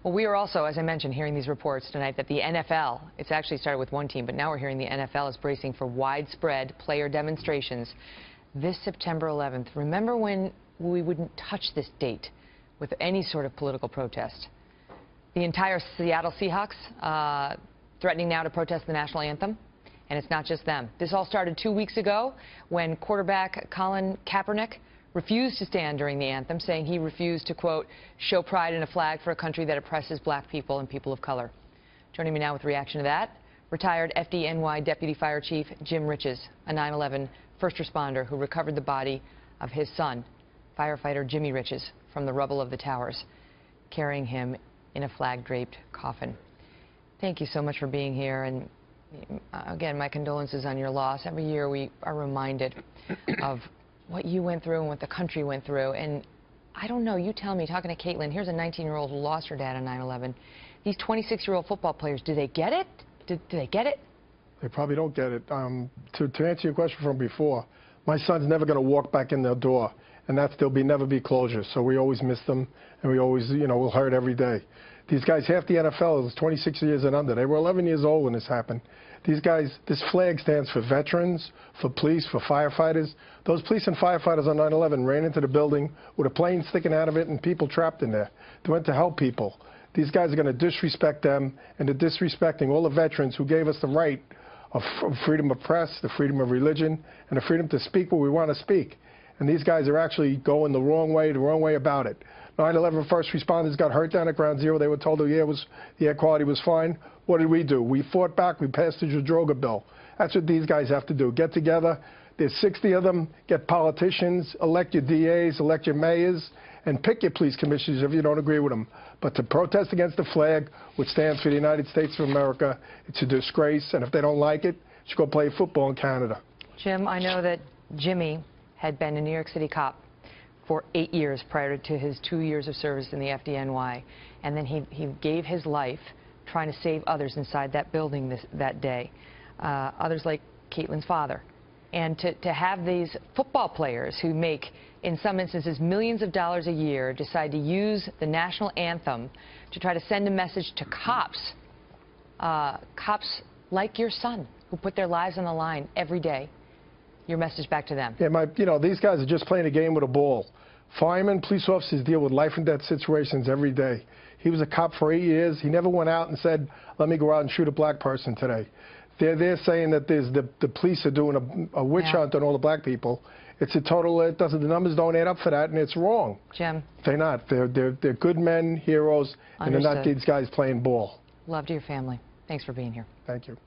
Well, we are also, as I mentioned, hearing these reports tonight that the NFL, it's actually started with one team, but now we're hearing the NFL is bracing for widespread player demonstrations this September 11th. Remember when we wouldn't touch this date with any sort of political protest? The entire Seattle Seahawks threatening now to protest the national anthem. And it's not just them. This all started 2 weeks ago when quarterback Colin Kaepernick refused to stand during the anthem, saying he refused to, quote, show pride in a flag for a country that oppresses black people and people of color. Joining me now with reaction to that, retired FDNY Deputy Fire Chief Jim Riches, a 9/11 first responder who recovered the body of his son, firefighter Jimmy Riches, from the rubble of the towers, carrying him in a flag-draped coffin. Thank you so much for being here, and again, my condolences on your loss. Every year we are reminded of what you went through and what the country went through. And I don't know, you tell me, talking to Caitlin, here's a 19-year-old who lost her dad on 9/11. These 26-year-old football players, do they get it? Do they get it? They probably don't get it. To answer your question from before, my son's never going to walk back in their door, and there'll never be closure. So we always miss them, and we always, we'll hurt every day. These guys, half the NFL is 26 years and under. They were 11 years old when this happened. These guys, this flag stands for veterans, for police, for firefighters. Those police and firefighters on 9/11 ran into the building with a plane sticking out of it and people trapped in there. They went to help people. These guys are going to disrespect them, and they're disrespecting all the veterans who gave us the right of freedom of press, the freedom of religion, and the freedom to speak what we want to speak. And these guys are actually going the wrong way about it. 9/11 first responders got hurt down at Ground Zero. They were told the air quality was fine. What did we do? We fought back. We passed the Droga bill. That's what these guys have to do. Get together. There's 60 of them. Get politicians. Elect your DAs. Elect your mayors. And pick your police commissioners if you don't agree with them. But to protest against the flag, which stands for the United States of America, it's a disgrace. And if they don't like it, you should go play football in Canada. Jim, I know that Jimmy had been a New York City cop for 8 years prior to his 2 years of service in the FDNY. And then he gave his life trying to save others inside that building that day, others like Caitlin's father. And to have these football players who make, in some instances, millions of dollars a year, decide to use the national anthem to try to send a message to cops, cops like your son, who put their lives on the line every day. Your message back to them. Yeah, these guys are just playing a game with a ball. Firemen, police officers deal with life and death situations every day. He was a cop for 8 years. He never went out and said, let me go out and shoot a black person today. They're saying that the police are doing a witch hunt on all the black people. It's a total, the numbers don't add up for that, and it's wrong. Jim. They're not. They're good men, heroes, and they're not these guys playing ball. Love to your family. Thanks for being here. Thank you.